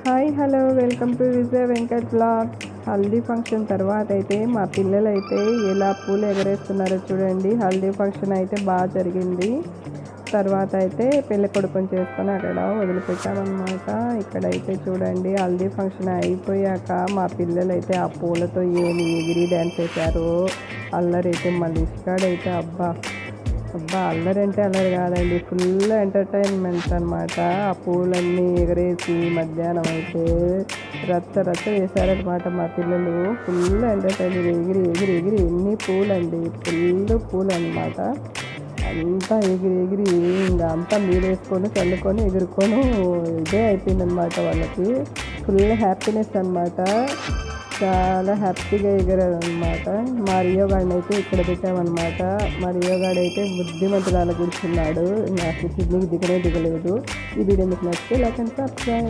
Hi hello welcome to Vijay Venkat blogs. Haldi function తర్వాత అయితే మా పిల్లలు అయితే ఎలా పూలు ఎగరేస్తున్నారో చూడండి. హల్దీ ఫంక్షన్ అయితే బాగా జరిగింది. తర్వాత అయితే పెళ్ళి కొడుకుని చేసుకొని అక్కడ వదిలిపెట్టామన్నమాట. ఇక్కడైతే చూడండి హల్దీ ఫంక్షన్ అయిపోయాక మా పిల్లలు అయితే ఆ పూలతో ఏమి ఎగిరి డ్యాన్స్ వేశారు. అల్లరైతే మళ్ళీ ఇష్టాడైతే అబ్బా అల్లరి అంటే అల్లరి కాదండి, ఫుల్ ఎంటర్టైన్మెంట్ అనమాట. ఆ పూలన్నీ ఎగరేసి మధ్యాహ్నం అయితే రచ్చ వేశారనమాట మా పిల్లలు. ఫుల్ ఎంటర్టైన్మెంట్, ఎగిరి ఎగిరి ఎగిరి ఎన్ని పూలండి, ఫుల్ పూలు అనమాట. అంతా ఎగిరి ఇంకా అంతా మీరు వేసుకొని చల్లుకొని ఎగురుకొని ఇదే అయిపోయిందనమాట వాళ్ళకి. ఫుల్ హ్యాపీనెస్ అనమాట, చాలా హ్యాపీగా ఎగరారు అనమాట. మా రియో గాడిని అయితే ఇక్కడ పెట్టామన్నమాట. మా రియో గాడు అయితే బుద్ధిమంతురాలు కూర్చున్నాడు, నాకు కిడ్నీకి దిగలేదు. ఈ వీడియో మీకు నచ్చితే లైక్ అండ్ సబ్స్క్రైబ్.